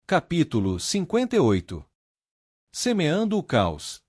Capítulo 58. Semeando o caos.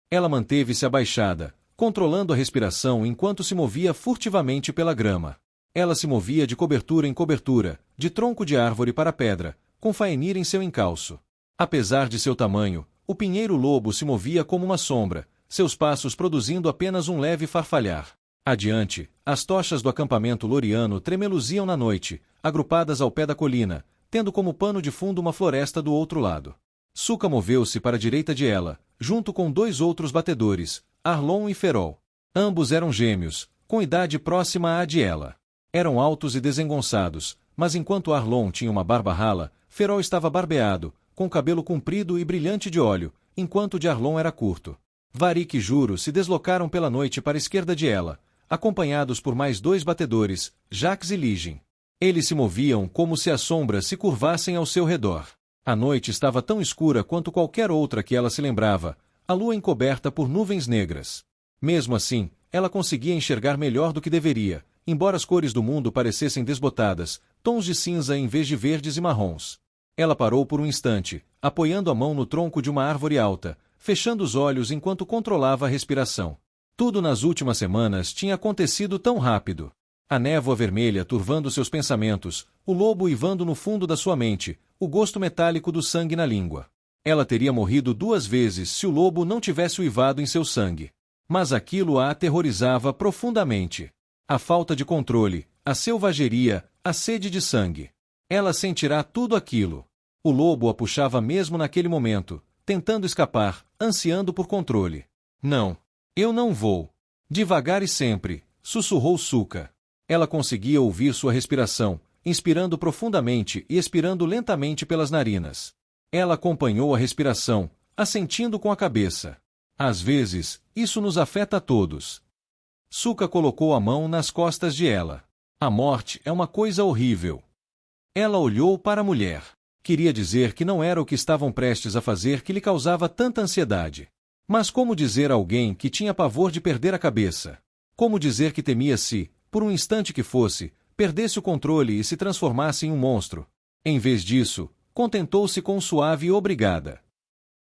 Ela manteve-se abaixada, controlando a respiração enquanto se movia furtivamente pela grama. Ela se movia de cobertura em cobertura, de tronco de árvore para pedra, com Faenir em seu encalço. Apesar de seu tamanho, o pinheiro-lobo se movia como uma sombra, seus passos produzindo apenas um leve farfalhar. Adiante, as tochas do acampamento loriano tremeluziam na noite, agrupadas ao pé da colina, tendo como pano de fundo uma floresta do outro lado. Suca moveu-se para a direita de ela, junto com dois outros batedores, Arlon e Ferol. Ambos eram gêmeos, com idade próxima à de ela. Eram altos e desengonçados, mas enquanto Arlon tinha uma barba rala, Ferol estava barbeado, com cabelo comprido e brilhante de óleo, enquanto o de Arlon era curto. Varric e Juro se deslocaram pela noite para a esquerda de ela, acompanhados por mais dois batedores, Jax e Ligin. Eles se moviam como se as sombras se curvassem ao seu redor. A noite estava tão escura quanto qualquer outra que ela se lembrava, a lua encoberta por nuvens negras. Mesmo assim, ela conseguia enxergar melhor do que deveria, embora as cores do mundo parecessem desbotadas, tons de cinza em vez de verdes e marrons. Ela parou por um instante, apoiando a mão no tronco de uma árvore alta, fechando os olhos enquanto controlava a respiração. Tudo nas últimas semanas tinha acontecido tão rápido. A névoa vermelha turvando seus pensamentos, o lobo uivando no fundo da sua mente, o gosto metálico do sangue na língua. Ela teria morrido 2 vezes se o lobo não tivesse uivado em seu sangue. Mas aquilo a aterrorizava profundamente. A falta de controle, a selvageria, a sede de sangue. Ela sentirá tudo aquilo. O lobo a puxava mesmo naquele momento, tentando escapar, ansiando por controle. Não. Eu não vou. Devagar e sempre, sussurrou Suca. Ela conseguia ouvir sua respiração, inspirando profundamente e expirando lentamente pelas narinas. Ela acompanhou a respiração, assentindo com a cabeça. Às vezes, isso nos afeta a todos. Suca colocou a mão nas costas de ela. A morte é uma coisa horrível. Ela olhou para a mulher. Queria dizer que não era o que estavam prestes a fazer que lhe causava tanta ansiedade. Mas como dizer a alguém que tinha pavor de perder a cabeça? Como dizer que temia se, por um instante que fosse, perdesse o controle e se transformasse em um monstro? Em vez disso, contentou-se com suave obrigada.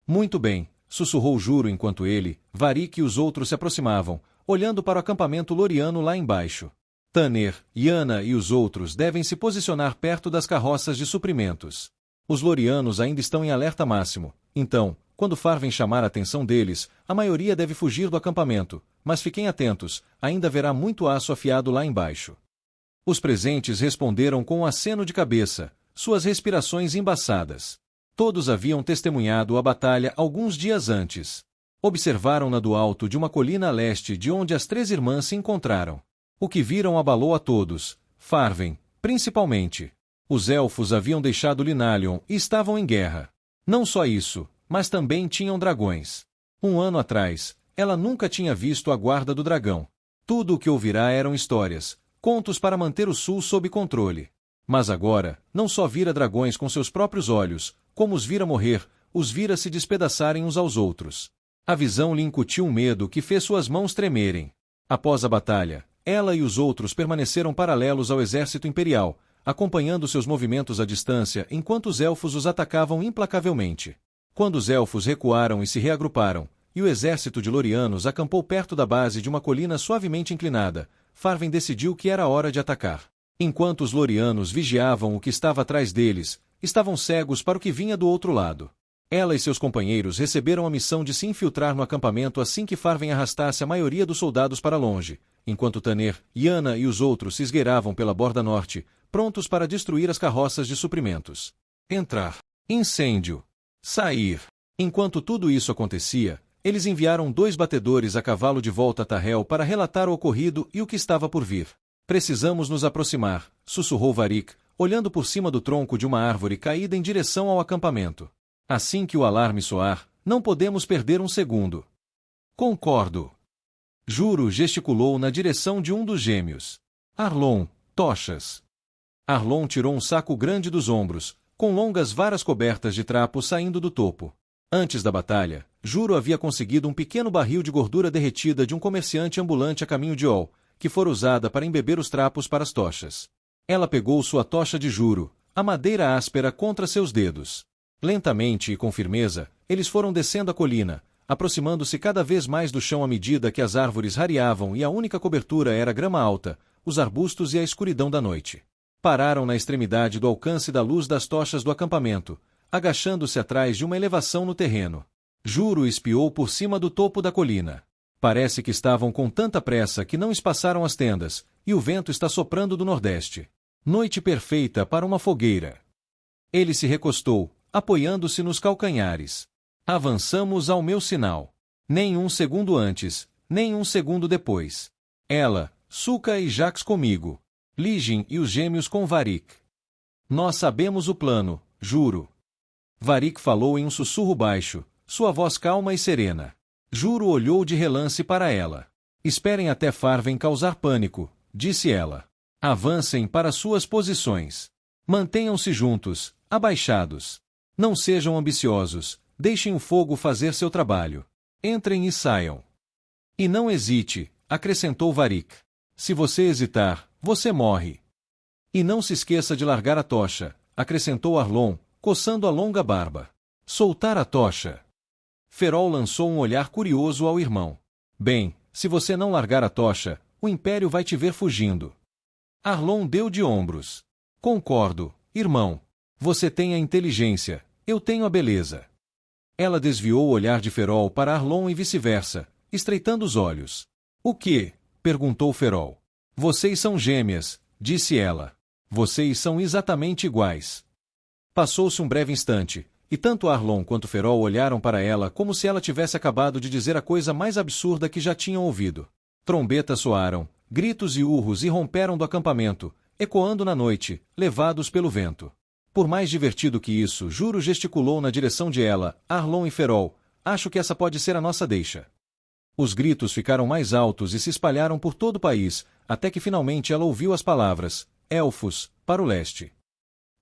Muito bem, sussurrou Juro enquanto ele, Varric e os outros se aproximavam, olhando para o acampamento loriano lá embaixo. Tanner, Yana e os outros devem se posicionar perto das carroças de suprimentos. Os lorianos ainda estão em alerta máximo, então, quando Farven chamar a atenção deles, a maioria deve fugir do acampamento, mas fiquem atentos, ainda haverá muito aço afiado lá embaixo. Os presentes responderam com um aceno de cabeça, suas respirações embaçadas. Todos haviam testemunhado a batalha alguns dias antes. Observaram-na do alto de uma colina a leste de onde as 3 irmãs se encontraram. O que viram abalou a todos, Farven, principalmente. Os elfos haviam deixado Linalion e estavam em guerra. Não só isso, mas também tinham dragões. 1 ano atrás, ela nunca tinha visto a guarda do dragão. Tudo o que ouvirá eram histórias, contos para manter o sul sob controle. Mas agora, não só vira dragões com seus próprios olhos, como os vira morrer, os vira se despedaçarem uns aos outros. A visão lhe incutiu um medo que fez suas mãos tremerem. Após a batalha, ela e os outros permaneceram paralelos ao exército imperial, acompanhando seus movimentos à distância enquanto os elfos os atacavam implacavelmente. Quando os elfos recuaram e se reagruparam, e o exército de lorianos acampou perto da base de uma colina suavemente inclinada, Farven decidiu que era hora de atacar. Enquanto os lorianos vigiavam o que estava atrás deles, estavam cegos para o que vinha do outro lado. Ela e seus companheiros receberam a missão de se infiltrar no acampamento assim que Farven arrastasse a maioria dos soldados para longe, enquanto Tanner, Yana e os outros se esgueiravam pela borda norte, prontos para destruir as carroças de suprimentos. Entrar. Incêndio. Sair. Enquanto tudo isso acontecia, eles enviaram 2 batedores a cavalo de volta a Tahel para relatar o ocorrido e o que estava por vir. Precisamos nos aproximar, sussurrou Varric, olhando por cima do tronco de uma árvore caída em direção ao acampamento. Assim que o alarme soar, não podemos perder um segundo. Concordo. Juro gesticulou na direção de um dos gêmeos. Arlon, tochas. Arlon tirou um saco grande dos ombros, com longas varas cobertas de trapos saindo do topo. Antes da batalha, Juro havia conseguido um pequeno barril de gordura derretida de um comerciante ambulante a caminho de Ol, que fora usada para embeber os trapos para as tochas. Ela pegou sua tocha de Juro, a madeira áspera contra seus dedos. Lentamente e com firmeza, eles foram descendo a colina, aproximando-se cada vez mais do chão à medida que as árvores rareavam e a única cobertura era a grama alta, os arbustos e a escuridão da noite. Pararam na extremidade do alcance da luz das tochas do acampamento, agachando-se atrás de uma elevação no terreno. Juro espiou por cima do topo da colina. Parece que estavam com tanta pressa que não espaçaram as tendas, e o vento está soprando do nordeste. Noite perfeita para uma fogueira. Ele se recostou, apoiando-se nos calcanhares. Avançamos ao meu sinal. Nem um segundo antes, nem um segundo depois. Ela, Suka e Jax comigo. Ligin e os gêmeos com Varric. Nós sabemos o plano, juro. Varric falou em um sussurro baixo, sua voz calma e serena. Juro olhou de relance para ela. Esperem até Farven causar pânico, disse ela. Avancem para suas posições. Mantenham-se juntos, abaixados. Não sejam ambiciosos, deixem o fogo fazer seu trabalho. Entrem e saiam. E não hesite, acrescentou Varric. Se você hesitar, você morre. E não se esqueça de largar a tocha, acrescentou Arlon, coçando a longa barba. Soltar a tocha. Ferrol lançou um olhar curioso ao irmão. Bem, se você não largar a tocha, o Império vai te ver fugindo. Arlon deu de ombros. Concordo, irmão. Você tem a inteligência, eu tenho a beleza. Ela desviou o olhar de Ferrol para Arlon e vice-versa, estreitando os olhos. O quê? Perguntou Ferrol. Vocês são gêmeas, disse ela. Vocês são exatamente iguais. Passou-se um breve instante, e tanto Arlon quanto Ferrol olharam para ela como se ela tivesse acabado de dizer a coisa mais absurda que já tinham ouvido. Trombetas soaram, gritos e urros irromperam do acampamento, ecoando na noite, levados pelo vento. Por mais divertido que isso, Juro gesticulou na direção de ela, Arlon e Ferrol. Acho que essa pode ser a nossa deixa. Os gritos ficaram mais altos e se espalharam por todo o país, até que finalmente ela ouviu as palavras, Elfos, para o leste.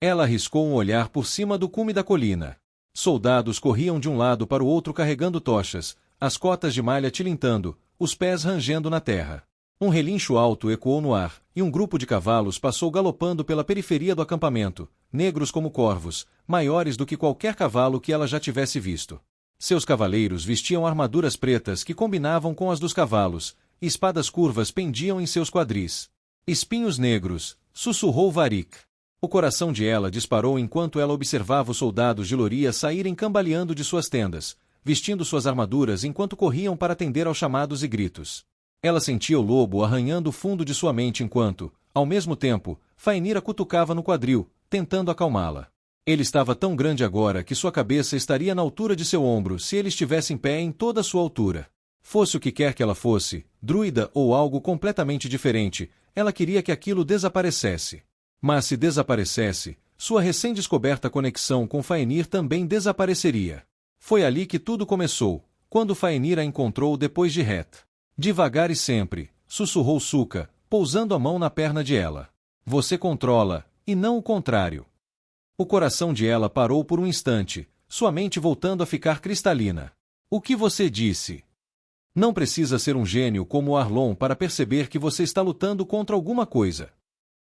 Ela arriscou um olhar por cima do cume da colina. Soldados corriam de um lado para o outro carregando tochas, as cotas de malha tilintando, os pés rangendo na terra. Um relincho alto ecoou no ar, e um grupo de cavalos passou galopando pela periferia do acampamento, negros como corvos, maiores do que qualquer cavalo que ela já tivesse visto. Seus cavaleiros vestiam armaduras pretas que combinavam com as dos cavalos, e espadas curvas pendiam em seus quadris. Espinhos negros, sussurrou Varric. O coração de ela disparou enquanto ela observava os soldados de Loria saírem cambaleando de suas tendas, vestindo suas armaduras enquanto corriam para atender aos chamados e gritos. Ela sentia o lobo arranhando o fundo de sua mente enquanto, ao mesmo tempo, Faenira cutucava no quadril, tentando acalmá-la. Ele estava tão grande agora que sua cabeça estaria na altura de seu ombro se ele estivesse em pé em toda a sua altura. Fosse o que quer que ela fosse, druida ou algo completamente diferente, ela queria que aquilo desaparecesse. Mas se desaparecesse, sua recém-descoberta conexão com Faenir também desapareceria. Foi ali que tudo começou, quando Faenir a encontrou depois de Het. Devagar e sempre, sussurrou Suka, pousando a mão na perna de ela. Você controla, e não o contrário. O coração de ela parou por um instante, sua mente voltando a ficar cristalina. O que você disse? Não precisa ser um gênio como Arlon para perceber que você está lutando contra alguma coisa.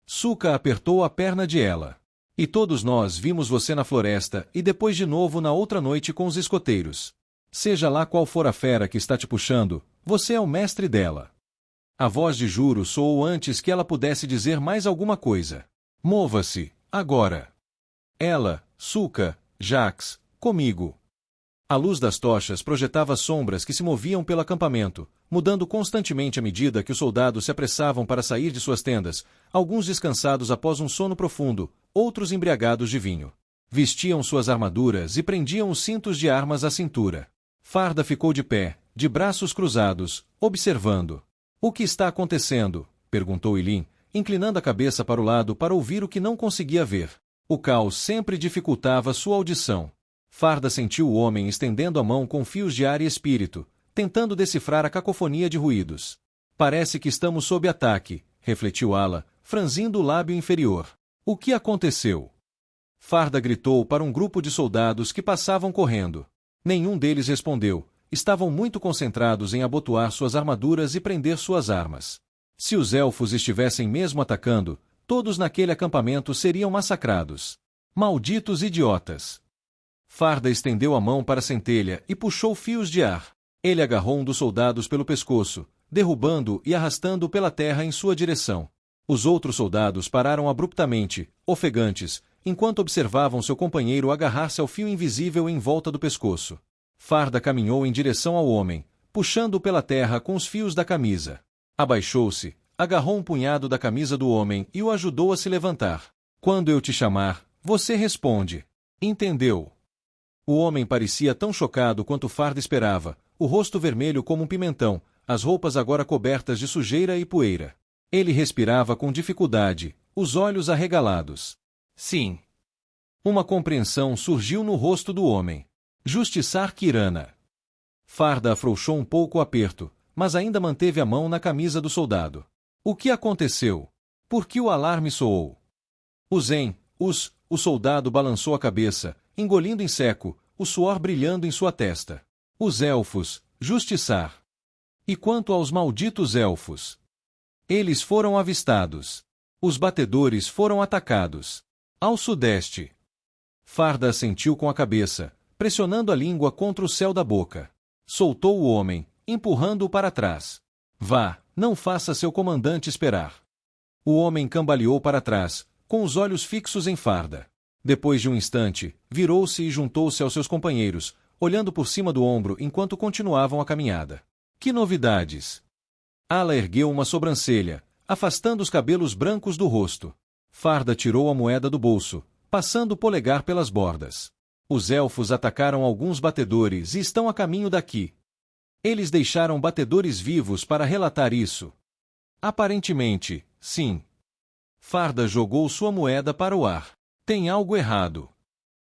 Suka apertou a perna de ela. E todos nós vimos você na floresta e depois de novo na outra noite com os escoteiros. Seja lá qual for a fera que está te puxando, você é o mestre dela. A voz de Juro soou antes que ela pudesse dizer mais alguma coisa. Mova-se, agora. Ela, Suka, Jax, comigo. A luz das tochas projetava sombras que se moviam pelo acampamento, mudando constantemente à medida que os soldados se apressavam para sair de suas tendas, alguns descansados após um sono profundo, outros embriagados de vinho. Vestiam suas armaduras e prendiam os cintos de armas à cintura. Farda ficou de pé, de braços cruzados, observando. O que está acontecendo? Perguntou Ilin, inclinando a cabeça para o lado para ouvir o que não conseguia ver. O caos sempre dificultava sua audição. Farda sentiu o homem estendendo a mão com fios de ar e espírito, tentando decifrar a cacofonia de ruídos. Parece que estamos sob ataque, refletiu Ala, franzindo o lábio inferior. O que aconteceu? Farda gritou para um grupo de soldados que passavam correndo. Nenhum deles respondeu, estavam muito concentrados em abotoar suas armaduras e prender suas armas. Se os elfos estivessem mesmo atacando, Todos naquele acampamento seriam massacrados. Malditos idiotas! Farda estendeu a mão para a centelha e puxou fios de ar. Ele agarrou um dos soldados pelo pescoço, derrubando-o e arrastando-o pela terra em sua direção. Os outros soldados pararam abruptamente, ofegantes, enquanto observavam seu companheiro agarrar-se ao fio invisível em volta do pescoço. Farda caminhou em direção ao homem, puxando-o pela terra com os fios da camisa. Abaixou-se, agarrou um punhado da camisa do homem e o ajudou a se levantar. Quando eu te chamar, você responde. Entendeu? O homem parecia tão chocado quanto Farda esperava, o rosto vermelho como um pimentão, as roupas agora cobertas de sujeira e poeira. Ele respirava com dificuldade, os olhos arregalados. Sim. Uma compreensão surgiu no rosto do homem. Justiçar Kirana. Farda afrouxou um pouco o aperto, mas ainda manteve a mão na camisa do soldado. O que aconteceu? Por que o alarme soou? O soldado balançou a cabeça, engolindo em seco, o suor brilhando em sua testa. Os elfos, Justiçar. E quanto aos malditos elfos? Eles foram avistados. Os batedores foram atacados. Ao sudeste. Farda assentiu com a cabeça, pressionando a língua contra o céu da boca. Soltou o homem, empurrando-o para trás. Vá, não faça seu comandante esperar. O homem cambaleou para trás, com os olhos fixos em Farda. Depois de um instante, virou-se e juntou-se aos seus companheiros, olhando por cima do ombro enquanto continuavam a caminhada. Que novidades! Ala ergueu uma sobrancelha, afastando os cabelos brancos do rosto. Farda tirou a moeda do bolso, passando o polegar pelas bordas. Os elfos atacaram alguns batedores e estão a caminho daqui. Eles deixaram batedores vivos para relatar isso. Aparentemente, sim. Farda jogou sua moeda para o ar. Tem algo errado.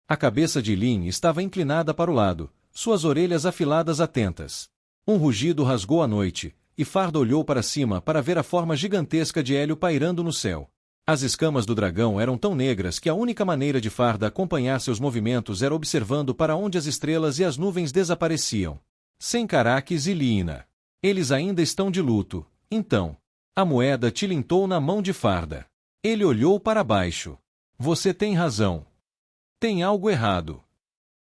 A cabeça de Lin estava inclinada para o lado, suas orelhas afiladas atentas. Um rugido rasgou a noite, e Farda olhou para cima para ver a forma gigantesca de Hélio pairando no céu. As escamas do dragão eram tão negras que a única maneira de Farda acompanhar seus movimentos era observando para onde as estrelas e as nuvens desapareciam. Sem Caraques e Liina. Eles ainda estão de luto, então. A moeda tilintou na mão de Farda. Ele olhou para baixo. Você tem razão. Tem algo errado.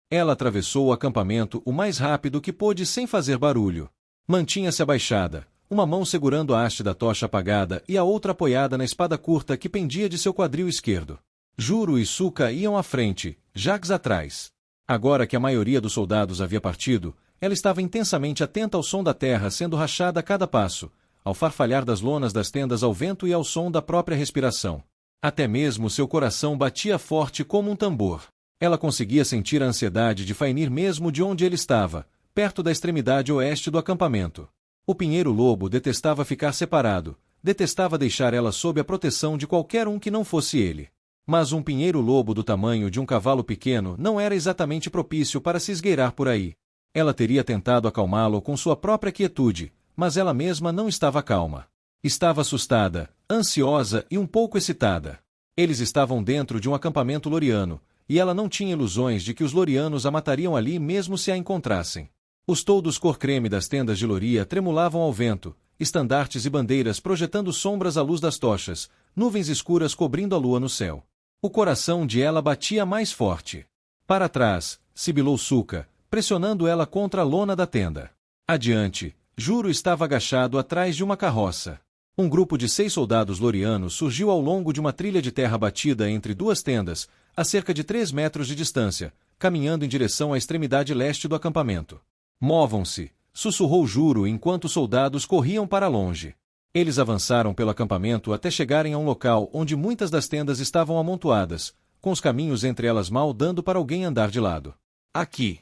Ela atravessou o acampamento o mais rápido que pôde sem fazer barulho. Mantinha-se abaixada, uma mão segurando a haste da tocha apagada e a outra apoiada na espada curta que pendia de seu quadril esquerdo. Juro e Suka iam à frente, Jax atrás. Agora que a maioria dos soldados havia partido, ela estava intensamente atenta ao som da terra sendo rachada a cada passo, ao farfalhar das lonas das tendas ao vento e ao som da própria respiração. Até mesmo seu coração batia forte como um tambor. Ela conseguia sentir a ansiedade de Fainir mesmo de onde ele estava, perto da extremidade oeste do acampamento. O pinheiro-lobo detestava ficar separado, detestava deixar ela sob a proteção de qualquer um que não fosse ele. Mas um pinheiro-lobo do tamanho de um cavalo pequeno não era exatamente propício para se esgueirar por aí. Ela teria tentado acalmá-lo com sua própria quietude, mas ela mesma não estava calma. Estava assustada, ansiosa e um pouco excitada. Eles estavam dentro de um acampamento loriano, e ela não tinha ilusões de que os lorianos a matariam ali mesmo se a encontrassem. Os toldos cor-creme das tendas de Loria tremulavam ao vento, estandartes e bandeiras projetando sombras à luz das tochas, nuvens escuras cobrindo a lua no céu. O coração de ela batia mais forte. Para trás, sibilou Suka, pressionando ela contra a lona da tenda. Adiante, Juro estava agachado atrás de uma carroça. Um grupo de 6 soldados lorianos surgiu ao longo de uma trilha de terra batida entre duas tendas, a cerca de 3 metros de distância, caminhando em direção à extremidade leste do acampamento. Movam-se, sussurrou Juro enquanto os soldados corriam para longe. Eles avançaram pelo acampamento até chegarem a um local onde muitas das tendas estavam amontoadas, com os caminhos entre elas mal dando para alguém andar de lado. Aqui.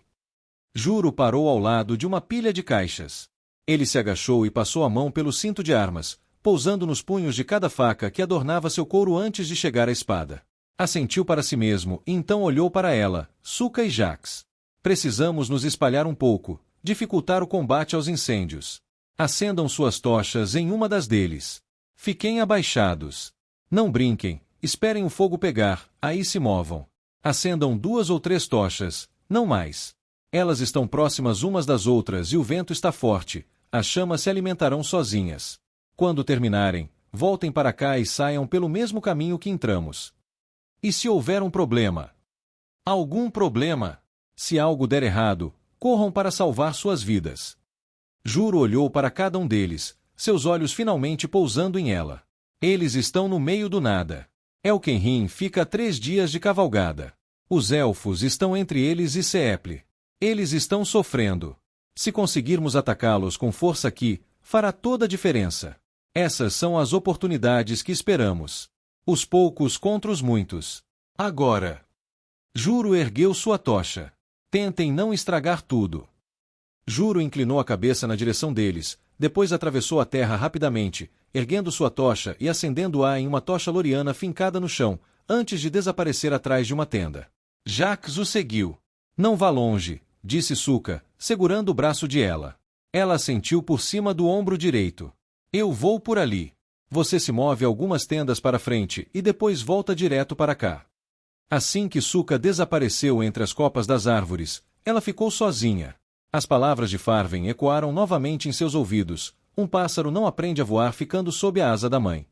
Juro parou ao lado de uma pilha de caixas. Ele se agachou e passou a mão pelo cinto de armas, pousando nos punhos de cada faca que adornava seu couro antes de chegar à espada. Assentiu para si mesmo e então olhou para ela, Suka e Jax. Precisamos nos espalhar um pouco, dificultar o combate aos incêndios. Acendam suas tochas em uma das deles. Fiquem abaixados. Não brinquem, esperem o fogo pegar, aí se movam. Acendam 2 ou 3 tochas, não mais. Elas estão próximas umas das outras e o vento está forte, as chamas se alimentarão sozinhas. Quando terminarem, voltem para cá e saiam pelo mesmo caminho que entramos. E se houver um problema? Algum problema? Se algo der errado, corram para salvar suas vidas. Juro olhou para cada um deles, seus olhos finalmente pousando em ela. Eles estão no meio do nada. Elkenrim fica a 3 dias de cavalgada. Os elfos estão entre eles e Seeple. Eles estão sofrendo. Se conseguirmos atacá-los com força aqui, fará toda a diferença. Essas são as oportunidades que esperamos. Os poucos contra os muitos. Agora. Juro ergueu sua tocha. Tentem não estragar tudo. Juro inclinou a cabeça na direção deles, depois atravessou a terra rapidamente, erguendo sua tocha e acendendo-a em uma tocha loriana fincada no chão, antes de desaparecer atrás de uma tenda. Jax o seguiu. Não vá longe, disse Suka, segurando o braço de ela. Ela assentiu por cima do ombro direito. Eu vou por ali. Você se move algumas tendas para frente e depois volta direto para cá. Assim que Suka desapareceu entre as copas das árvores, ela ficou sozinha. As palavras de Farven ecoaram novamente em seus ouvidos. Um pássaro não aprende a voar ficando sob a asa da mãe.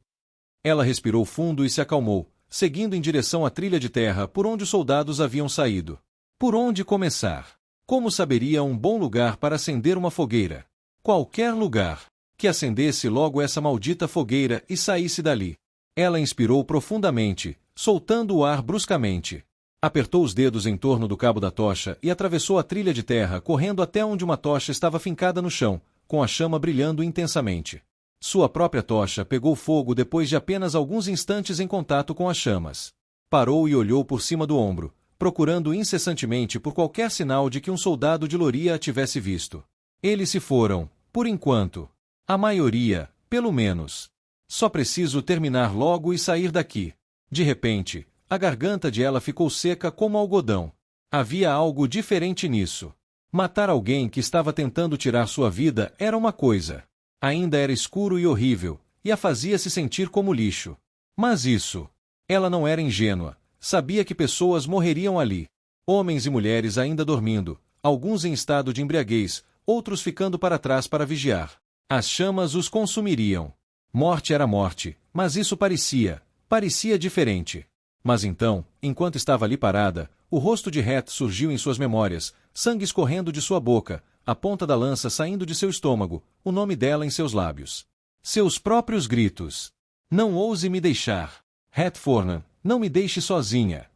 Ela respirou fundo e se acalmou, seguindo em direção à trilha de terra por onde os soldados haviam saído. Por onde começar? Como saberia um bom lugar para acender uma fogueira? Qualquer lugar. Que acendesse logo essa maldita fogueira e saísse dali. Ela inspirou profundamente, soltando o ar bruscamente. Apertou os dedos em torno do cabo da tocha e atravessou a trilha de terra correndo até onde uma tocha estava fincada no chão, com a chama brilhando intensamente. Sua própria tocha pegou fogo depois de apenas alguns instantes em contato com as chamas. Parou e olhou por cima do ombro, procurando incessantemente por qualquer sinal de que um soldado de Loria a tivesse visto. Eles se foram, por enquanto. A maioria, pelo menos. Só preciso terminar logo e sair daqui. De repente, a garganta de ela ficou seca como algodão. Havia algo diferente nisso. Matar alguém que estava tentando tirar sua vida era uma coisa. Ainda era escuro e horrível, e a fazia se sentir como lixo. Mas isso. Ela não era ingênua. Sabia que pessoas morreriam ali. Homens e mulheres ainda dormindo, alguns em estado de embriaguez, outros ficando para trás para vigiar. As chamas os consumiriam. Morte era morte, mas isso parecia diferente. Mas então, enquanto estava ali parada, o rosto de Het surgiu em suas memórias, sangue escorrendo de sua boca, a ponta da lança saindo de seu estômago, o nome dela em seus lábios. Seus próprios gritos. Não ouse me deixar. Het Fornan, não me deixe sozinha.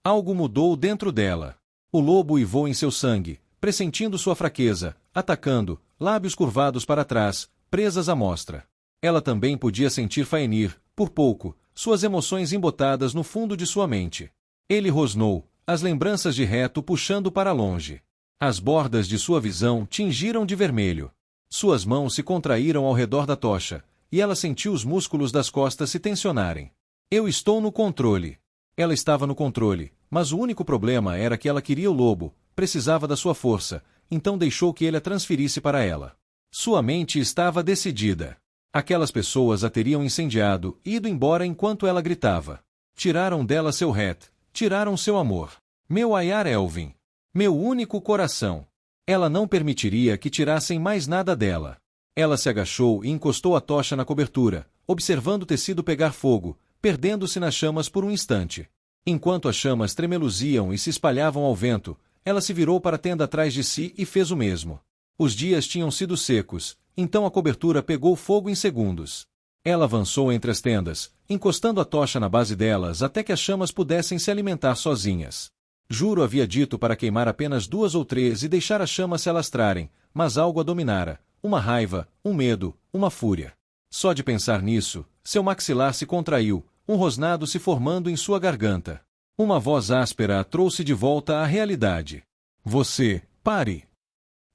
Algo mudou dentro dela. O lobo uivou em seu sangue, pressentindo sua fraqueza, atacando, lábios curvados para trás, presas à mostra. Ela também podia sentir Faenir, por pouco, suas emoções embotadas no fundo de sua mente. Ele rosnou, as lembranças de Het puxando para longe. As bordas de sua visão tingiram de vermelho. Suas mãos se contraíram ao redor da tocha, e ela sentiu os músculos das costas se tensionarem. Eu estou no controle. Ela estava no controle, mas o único problema era que ela queria o lobo, precisava da sua força, então deixou que ele a transferisse para ela. Sua mente estava decidida. Aquelas pessoas a teriam incendiado e ido embora enquanto ela gritava. Tiraram dela seu Het, tiraram seu amor. Meu Ayar Elvin. Meu único coração. Ela não permitiria que tirassem mais nada dela. Ela se agachou e encostou a tocha na cobertura, observando o tecido pegar fogo, perdendo-se nas chamas por um instante. Enquanto as chamas tremeluziam e se espalhavam ao vento, ela se virou para a tenda atrás de si e fez o mesmo. Os dias tinham sido secos, então a cobertura pegou fogo em segundos. Ela avançou entre as tendas, encostando a tocha na base delas até que as chamas pudessem se alimentar sozinhas. Juro havia dito para queimar apenas 2 ou 3 e deixar as chamas se alastrarem, mas algo a dominara, uma raiva, um medo, uma fúria. Só de pensar nisso, seu maxilar se contraiu, um rosnado se formando em sua garganta. Uma voz áspera a trouxe de volta à realidade. Você, pare!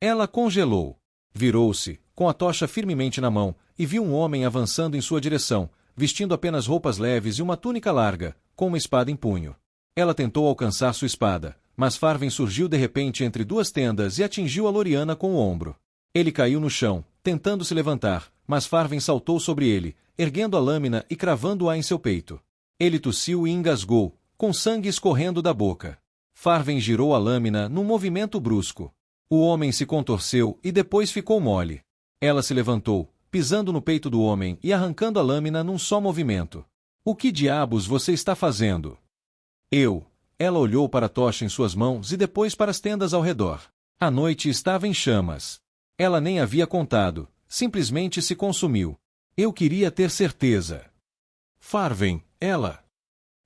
Ela congelou. Virou-se, com a tocha firmemente na mão, e viu um homem avançando em sua direção, vestindo apenas roupas leves e uma túnica larga, com uma espada em punho. Ela tentou alcançar sua espada, mas Farven surgiu de repente entre 2 tendas e atingiu a Loriana com o ombro. Ele caiu no chão, tentando se levantar, mas Farven saltou sobre ele, erguendo a lâmina e cravando-a em seu peito. Ele tossiu e engasgou, com sangue escorrendo da boca. Farven girou a lâmina num movimento brusco. O homem se contorceu e depois ficou mole. Ela se levantou, pisando no peito do homem e arrancando a lâmina num só movimento. O que diabos você está fazendo? Ela olhou para a tocha em suas mãos e depois para as tendas ao redor. A noite estava em chamas. Ela nem havia contado, simplesmente se consumiu. Eu queria ter certeza. Farven, ela.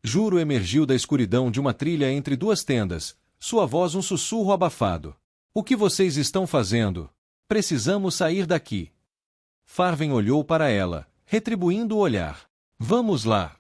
Juro emergiu da escuridão de uma trilha entre duas tendas, sua voz um sussurro abafado. O que vocês estão fazendo? Precisamos sair daqui. Farven olhou para ela, retribuindo o olhar. Vamos lá.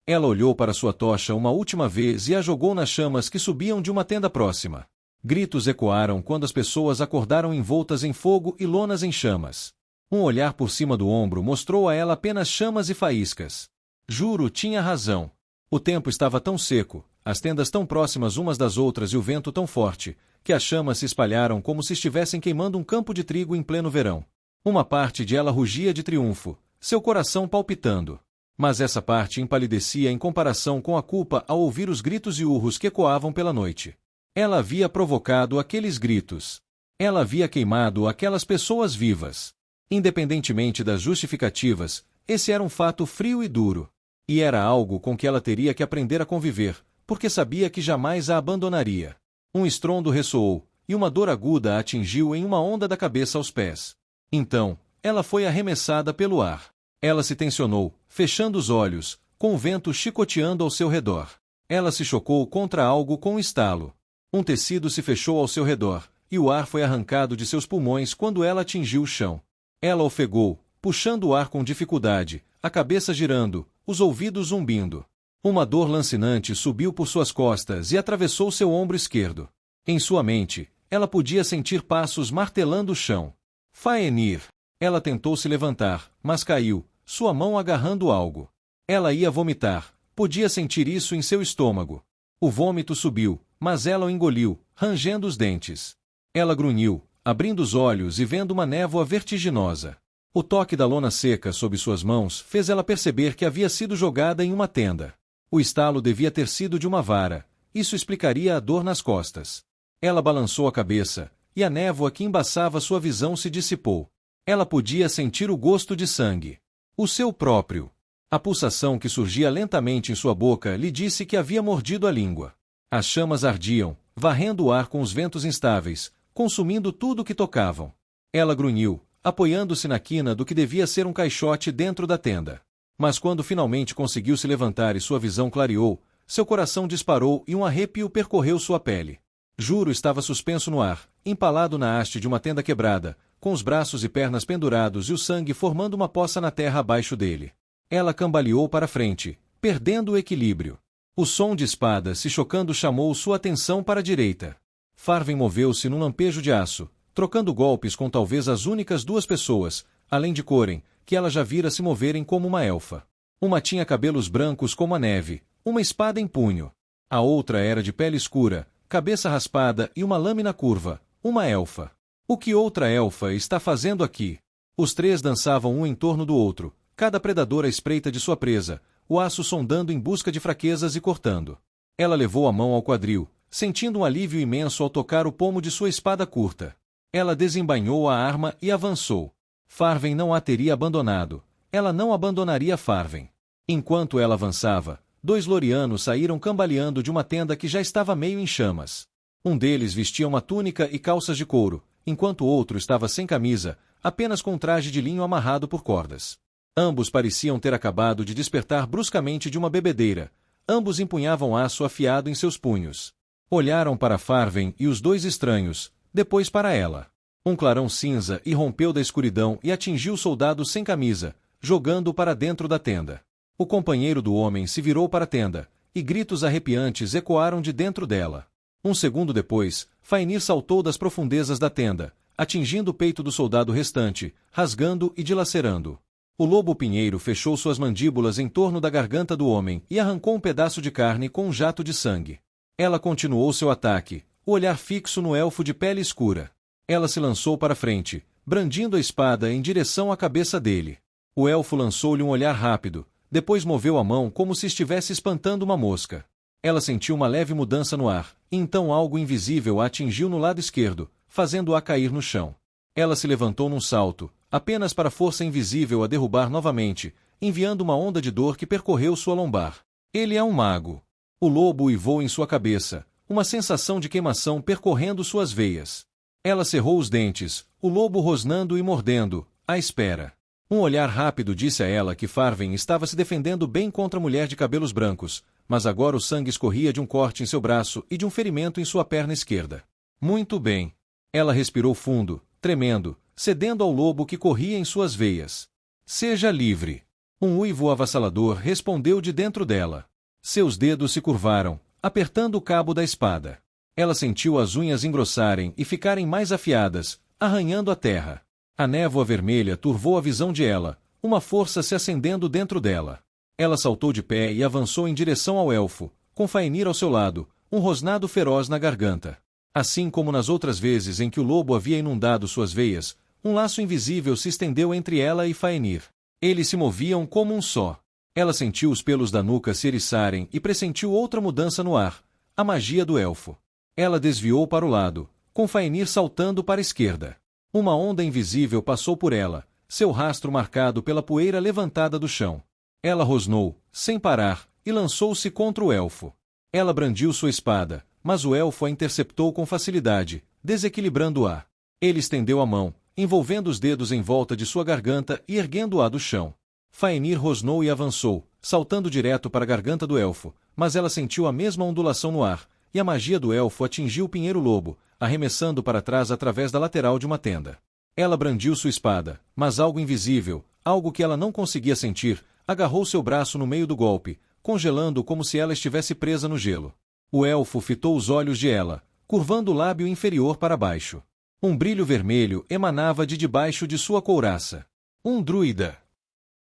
Ela olhou para sua tocha uma última vez e a jogou nas chamas que subiam de uma tenda próxima. Gritos ecoaram quando as pessoas acordaram envoltas em fogo e lonas em chamas. Um olhar por cima do ombro mostrou a ela apenas chamas e faíscas. Juro tinha razão. O tempo estava tão seco, as tendas tão próximas umas das outras e o vento tão forte, que as chamas se espalharam como se estivessem queimando um campo de trigo em pleno verão. Uma parte de ela rugia de triunfo, seu coração palpitando. Mas essa parte empalidecia em comparação com a culpa ao ouvir os gritos e urros que ecoavam pela noite. Ela havia provocado aqueles gritos. Ela havia queimado aquelas pessoas vivas. Independentemente das justificativas, esse era um fato frio e duro. E era algo com que ela teria que aprender a conviver, porque sabia que jamais a abandonaria. Um estrondo ressoou, e uma dor aguda a atingiu em uma onda da cabeça aos pés. Então, ela foi arremessada pelo ar. Ela se tensionou, fechando os olhos, com o vento chicoteando ao seu redor. Ela se chocou contra algo com um estalo. Um tecido se fechou ao seu redor, e o ar foi arrancado de seus pulmões quando ela atingiu o chão. Ela ofegou, puxando o ar com dificuldade, a cabeça girando, os ouvidos zumbindo. Uma dor lancinante subiu por suas costas e atravessou seu ombro esquerdo. Em sua mente, ela podia sentir passos martelando o chão. Faenir! Ela tentou se levantar, mas caiu, sua mão agarrando algo. Ela ia vomitar, podia sentir isso em seu estômago. O vômito subiu, mas ela o engoliu, rangendo os dentes. Ela grunhiu, abrindo os olhos e vendo uma névoa vertiginosa. O toque da lona seca sob suas mãos fez ela perceber que havia sido jogada em uma tenda. O estalo devia ter sido de uma vara, isso explicaria a dor nas costas. Ela balançou a cabeça, e a névoa que embaçava sua visão se dissipou. Ela podia sentir o gosto de sangue. O seu próprio. A pulsação que surgia lentamente em sua boca lhe disse que havia mordido a língua. As chamas ardiam, varrendo o ar com os ventos instáveis, consumindo tudo o que tocavam. Ela grunhiu, apoiando-se na quina do que devia ser um caixote dentro da tenda. Mas quando finalmente conseguiu se levantar e sua visão clareou, seu coração disparou e um arrepio percorreu sua pele. Juro estava suspenso no ar, empalado na haste de uma tenda quebrada, com os braços e pernas pendurados e o sangue formando uma poça na terra abaixo dele. Ela cambaleou para frente, perdendo o equilíbrio. O som de espadas se chocando chamou sua atenção para a direita. Farven moveu-se num lampejo de aço, trocando golpes com talvez as únicas duas pessoas, além de Coren, que ela já vira se moverem como uma elfa. Uma tinha cabelos brancos como a neve, uma espada em punho. A outra era de pele escura, cabeça raspada e uma lâmina curva, uma elfa. O que outra elfa está fazendo aqui? Os três dançavam um em torno do outro, cada predador à espreita de sua presa, o aço sondando em busca de fraquezas e cortando. Ela levou a mão ao quadril, sentindo um alívio imenso ao tocar o pomo de sua espada curta. Ela desembainhou a arma e avançou. Farven não a teria abandonado. Ela não abandonaria Farven. Enquanto ela avançava, dois lorianos saíram cambaleando de uma tenda que já estava meio em chamas. Um deles vestia uma túnica e calças de couro, enquanto o outro estava sem camisa, apenas com um traje de linho amarrado por cordas. Ambos pareciam ter acabado de despertar bruscamente de uma bebedeira. Ambos empunhavam aço afiado em seus punhos. Olharam para Farven e os dois estranhos, depois para ela. Um clarão cinza irrompeu da escuridão e atingiu o soldado sem camisa, jogando-o para dentro da tenda. O companheiro do homem se virou para a tenda, e gritos arrepiantes ecoaram de dentro dela. Um segundo depois, Faenir saltou das profundezas da tenda, atingindo o peito do soldado restante, rasgando e dilacerando. O lobo-pinheiro fechou suas mandíbulas em torno da garganta do homem e arrancou um pedaço de carne com um jato de sangue. Ela continuou seu ataque, o olhar fixo no elfo de pele escura. Ela se lançou para frente, brandindo a espada em direção à cabeça dele. O elfo lançou-lhe um olhar rápido, depois moveu a mão como se estivesse espantando uma mosca. Ela sentiu uma leve mudança no ar, e então algo invisível a atingiu no lado esquerdo, fazendo-a cair no chão. Ela se levantou num salto, apenas para a força invisível a derrubar novamente, enviando uma onda de dor que percorreu sua lombar. Ele é um mago. O lobo uivou em sua cabeça, uma sensação de queimação percorrendo suas veias. Ela cerrou os dentes, o lobo rosnando e mordendo, à espera. Um olhar rápido disse a ela que Farven estava se defendendo bem contra a mulher de cabelos brancos, mas agora o sangue escorria de um corte em seu braço e de um ferimento em sua perna esquerda. Muito bem. Ela respirou fundo, tremendo, cedendo ao lobo que corria em suas veias. Seja livre. Um uivo avassalador respondeu de dentro dela. Seus dedos se curvaram, apertando o cabo da espada. Ela sentiu as unhas engrossarem e ficarem mais afiadas, arranhando a terra. A névoa vermelha turvou a visão de ela, uma força se acendendo dentro dela. Ela saltou de pé e avançou em direção ao elfo, com Faenir ao seu lado, um rosnado feroz na garganta. Assim como nas outras vezes em que o lobo havia inundado suas veias, um laço invisível se estendeu entre ela e Faenir. Eles se moviam como um só. Ela sentiu os pelos da nuca se eriçarem e pressentiu outra mudança no ar, a magia do elfo. Ela desviou para o lado, com Faenir saltando para a esquerda. Uma onda invisível passou por ela, seu rastro marcado pela poeira levantada do chão. Ela rosnou, sem parar, e lançou-se contra o elfo. Ela brandiu sua espada, mas o elfo a interceptou com facilidade, desequilibrando-a. Ele estendeu a mão, envolvendo os dedos em volta de sua garganta e erguendo-a do chão. Faenir rosnou e avançou, saltando direto para a garganta do elfo, mas ela sentiu a mesma ondulação no ar, e a magia do elfo atingiu o pinheiro-lobo, arremessando para trás através da lateral de uma tenda. Ela brandiu sua espada, mas algo invisível, algo que ela não conseguia sentir, agarrou seu braço no meio do golpe, congelando como se ela estivesse presa no gelo. O elfo fitou os olhos de ela, curvando o lábio inferior para baixo. Um brilho vermelho emanava de debaixo de sua couraça. Um druida.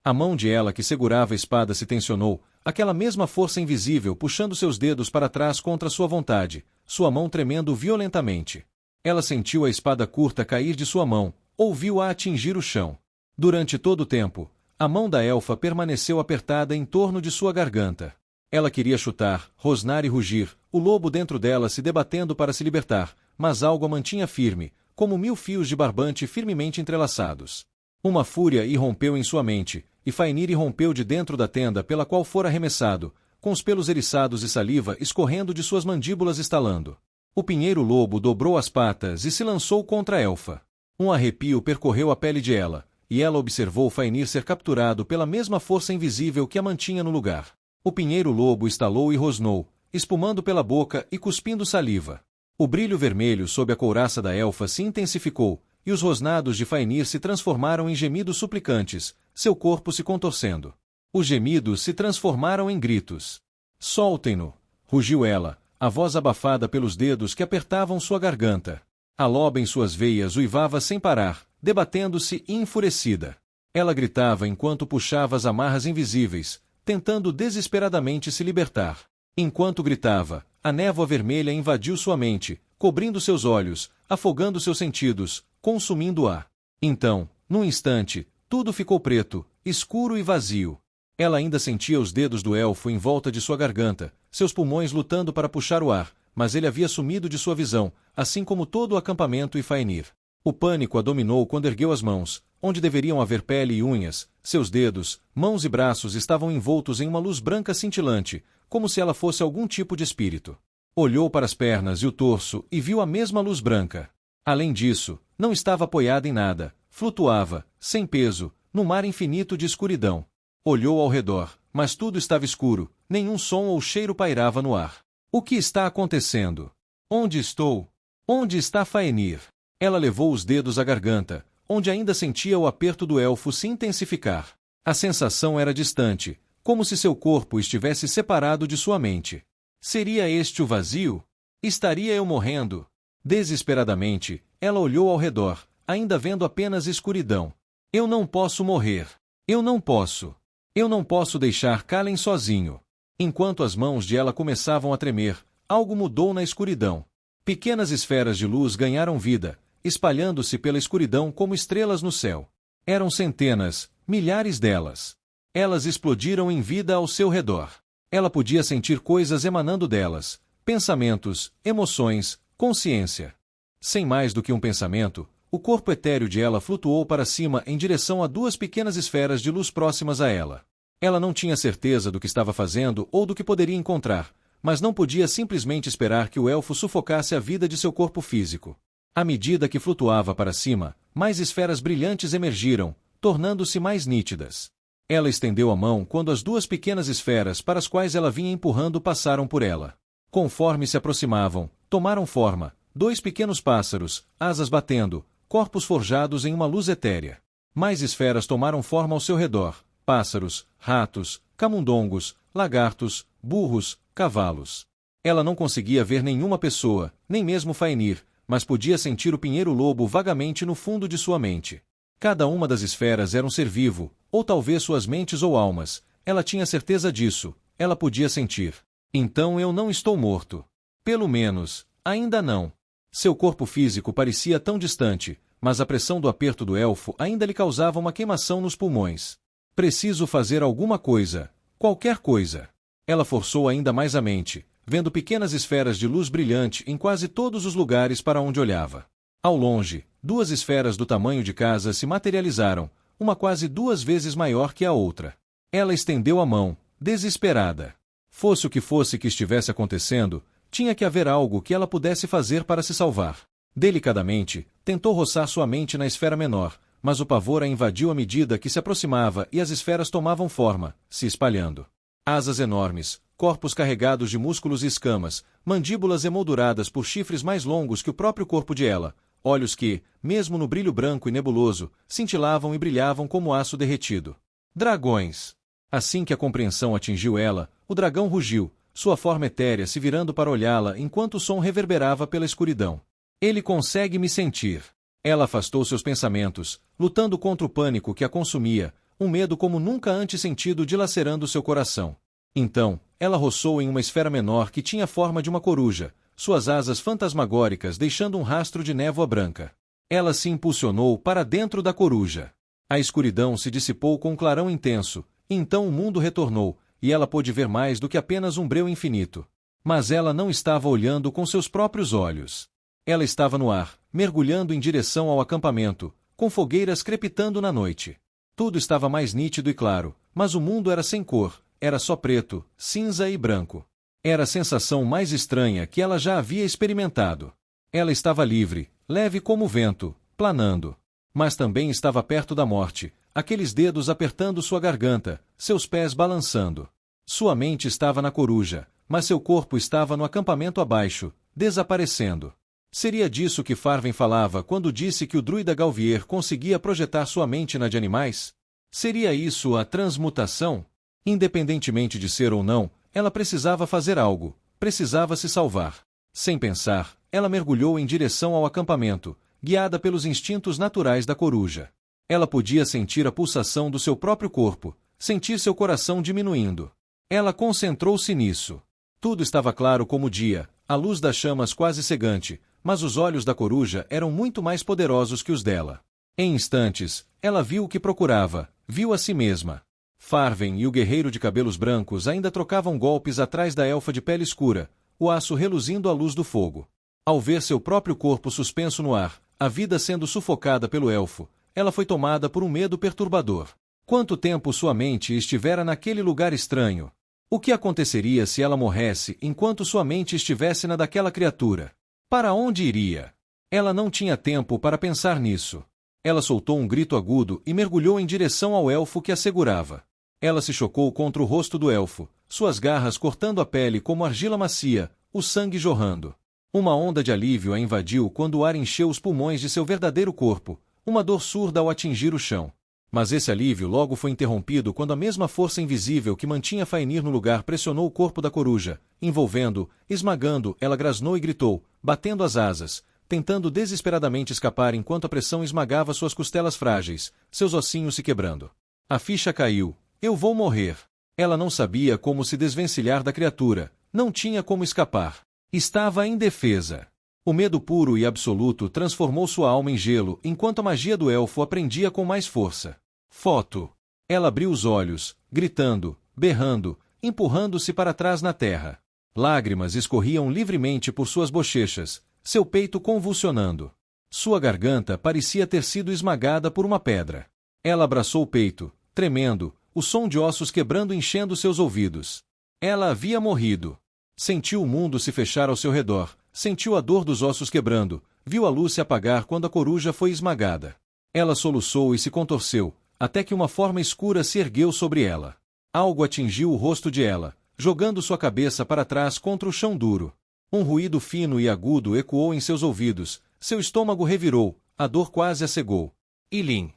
A mão de ela que segurava a espada se tensionou, aquela mesma força invisível puxando seus dedos para trás contra sua vontade, sua mão tremendo violentamente. Ela sentiu a espada curta cair de sua mão, ouviu-a atingir o chão. Durante todo o tempo, a mão da elfa permaneceu apertada em torno de sua garganta. Ela queria chutar, rosnar e rugir, o lobo dentro dela se debatendo para se libertar, mas algo a mantinha firme, como 1000 fios de barbante firmemente entrelaçados. Uma fúria irrompeu em sua mente, e Faenir irrompeu de dentro da tenda pela qual fora arremessado, com os pelos eriçados e saliva escorrendo de suas mandíbulas estalando. O pinheiro-lobo dobrou as patas e se lançou contra a elfa. Um arrepio percorreu a pele de ela, e ela observou Faenir ser capturado pela mesma força invisível que a mantinha no lugar. O pinheiro-lobo estalou e rosnou, espumando pela boca e cuspindo saliva. O brilho vermelho sob a couraça da elfa se intensificou, e os rosnados de Faenir se transformaram em gemidos suplicantes, seu corpo se contorcendo. Os gemidos se transformaram em gritos. Soltem-no! Rugiu ela, a voz abafada pelos dedos que apertavam sua garganta. A loba em suas veias uivava sem parar, debatendo-se enfurecida. Ela gritava enquanto puxava as amarras invisíveis, tentando desesperadamente se libertar. Enquanto gritava, a névoa vermelha invadiu sua mente, cobrindo seus olhos, afogando seus sentidos, consumindo-a. Então, num instante, tudo ficou preto, escuro e vazio. Ela ainda sentia os dedos do elfo em volta de sua garganta, seus pulmões lutando para puxar o ar, mas ele havia sumido de sua visão, assim como todo o acampamento e Faenir. O pânico a dominou quando ergueu as mãos, onde deveriam haver pele e unhas, seus dedos, mãos e braços estavam envoltos em uma luz branca cintilante, como se ela fosse algum tipo de espírito. Olhou para as pernas e o torso e viu a mesma luz branca. Além disso, não estava apoiada em nada, flutuava, sem peso, no mar infinito de escuridão. Olhou ao redor, mas tudo estava escuro, nenhum som ou cheiro pairava no ar. O que está acontecendo? Onde estou? Onde está Faenir? Ela levou os dedos à garganta, onde ainda sentia o aperto do elfo se intensificar. A sensação era distante, como se seu corpo estivesse separado de sua mente. Seria este o vazio? Estaria eu morrendo? Desesperadamente, ela olhou ao redor, ainda vendo apenas escuridão. Eu não posso morrer. Eu não posso. Eu não posso deixar Calen sozinho. Enquanto as mãos de ela começavam a tremer, algo mudou na escuridão. Pequenas esferas de luz ganharam vida, espalhando-se pela escuridão como estrelas no céu. Eram centenas, milhares delas. Elas explodiram em vida ao seu redor. Ela podia sentir coisas emanando delas, pensamentos, emoções, consciência. Sem mais do que um pensamento, O corpo etéreo de ela flutuou para cima em direção a duas pequenas esferas de luz próximas a ela. Ela não tinha certeza do que estava fazendo ou do que poderia encontrar, mas não podia simplesmente esperar que o elfo sufocasse a vida de seu corpo físico. À medida que flutuava para cima, mais esferas brilhantes emergiram, tornando-se mais nítidas. Ela estendeu a mão quando as duas pequenas esferas para as quais ela vinha empurrando passaram por ela. Conforme se aproximavam, tomaram forma, dois pequenos pássaros, asas batendo, corpos forjados em uma luz etérea. Mais esferas tomaram forma ao seu redor, pássaros, ratos, camundongos, lagartos, burros, cavalos. Ela não conseguia ver nenhuma pessoa, nem mesmo Faenir, mas podia sentir o pinheiro-lobo vagamente no fundo de sua mente. Cada uma das esferas era um ser vivo, ou talvez suas mentes ou almas. Ela tinha certeza disso, ela podia sentir. Então eu não estou morto. Pelo menos, ainda não. Seu corpo físico parecia tão distante, mas a pressão do aperto do elfo ainda lhe causava uma queimação nos pulmões. Preciso fazer alguma coisa, qualquer coisa. Ela forçou ainda mais a mente, vendo pequenas esferas de luz brilhante em quase todos os lugares para onde olhava. Ao longe, duas esferas do tamanho de casa se materializaram, uma quase 2 vezes maior que a outra. Ela estendeu a mão, desesperada. Fosse o que fosse que estivesse acontecendo, tinha que haver algo que ela pudesse fazer para se salvar. Delicadamente, tentou roçar sua mente na esfera menor, mas o pavor a invadiu à medida que se aproximava e as esferas tomavam forma, se espalhando. Asas enormes, corpos carregados de músculos e escamas, mandíbulas emolduradas por chifres mais longos que o próprio corpo de ela, olhos que, mesmo no brilho branco e nebuloso, cintilavam e brilhavam como aço derretido. Dragões! Assim que a compreensão atingiu ela, o dragão rugiu, sua forma etérea se virando para olhá-la enquanto o som reverberava pela escuridão. Ele consegue me sentir. Ela afastou seus pensamentos, lutando contra o pânico que a consumia, um medo como nunca antes sentido dilacerando seu coração. Então, ela roçou em uma esfera menor que tinha forma de uma coruja, suas asas fantasmagóricas deixando um rastro de névoa branca. Ela se impulsionou para dentro da coruja. A escuridão se dissipou com um clarão intenso, e então o mundo retornou, e ela pôde ver mais do que apenas um breu infinito. Mas ela não estava olhando com seus próprios olhos. Ela estava no ar, mergulhando em direção ao acampamento, com fogueiras crepitando na noite. Tudo estava mais nítido e claro, mas o mundo era sem cor, era só preto, cinza e branco. Era a sensação mais estranha que ela já havia experimentado. Ela estava livre, leve como o vento, planando. Mas também estava perto da morte, aqueles dedos apertando sua garganta, seus pés balançando. Sua mente estava na coruja, mas seu corpo estava no acampamento abaixo, desaparecendo. Seria disso que Farven falava quando disse que o druida Galvier conseguia projetar sua mente na de animais? Seria isso a transmutação? Independentemente de ser ou não, ela precisava fazer algo, precisava se salvar. Sem pensar, ela mergulhou em direção ao acampamento, guiada pelos instintos naturais da coruja. Ela podia sentir a pulsação do seu próprio corpo, sentir seu coração diminuindo. Ela concentrou-se nisso. Tudo estava claro como o dia, a luz das chamas quase cegante, mas os olhos da coruja eram muito mais poderosos que os dela. Em instantes, ela viu o que procurava, viu a si mesma. Farven e o guerreiro de cabelos brancos ainda trocavam golpes atrás da elfa de pele escura, o aço reluzindo à luz do fogo. Ao ver seu próprio corpo suspenso no ar, a vida sendo sufocada pelo elfo, ela foi tomada por um medo perturbador. Quanto tempo sua mente estivera naquele lugar estranho? O que aconteceria se ela morresse enquanto sua mente estivesse na daquela criatura? Para onde iria? Ela não tinha tempo para pensar nisso. Ela soltou um grito agudo e mergulhou em direção ao elfo que a segurava. Ela se chocou contra o rosto do elfo, suas garras cortando a pele como argila macia, o sangue jorrando. Uma onda de alívio a invadiu quando o ar encheu os pulmões de seu verdadeiro corpo, uma dor surda ao atingir o chão. Mas esse alívio logo foi interrompido quando a mesma força invisível que mantinha Faenir no lugar pressionou o corpo da coruja, envolvendo, esmagando, ela grasnou e gritou, batendo as asas, tentando desesperadamente escapar enquanto a pressão esmagava suas costelas frágeis, seus ossinhos se quebrando. A ficha caiu. Eu vou morrer. Ela não sabia como se desvencilhar da criatura, não tinha como escapar. Estava indefesa. O medo puro e absoluto transformou sua alma em gelo enquanto a magia do elfo a prendia com mais força. Foto. Ela abriu os olhos, gritando, berrando, empurrando-se para trás na terra. Lágrimas escorriam livremente por suas bochechas, seu peito convulsionando. Sua garganta parecia ter sido esmagada por uma pedra. Ela abraçou o peito, tremendo, o som de ossos quebrando enchendo seus ouvidos. Ela havia morrido. Sentiu o mundo se fechar ao seu redor, sentiu a dor dos ossos quebrando, viu a luz se apagar quando a coruja foi esmagada. Ela soluçou e se contorceu, até que uma forma escura se ergueu sobre ela. Algo atingiu o rosto de ela, jogando sua cabeça para trás contra o chão duro. Um ruído fino e agudo ecoou em seus ouvidos, seu estômago revirou, a dor quase a cegou. Eileen.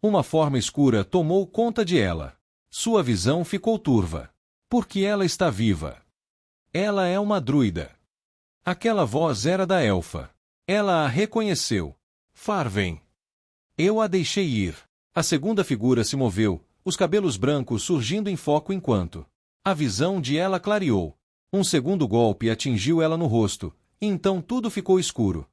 Uma forma escura tomou conta de ela. Sua visão ficou turva. Porque ela está viva. Ela é uma druida. Aquela voz era da elfa. Ela a reconheceu. Farven. Eu a deixei ir. A segunda figura se moveu, os cabelos brancos surgindo em foco enquanto a visão de ela clareou. Um segundo golpe atingiu ela no rosto, e então tudo ficou escuro.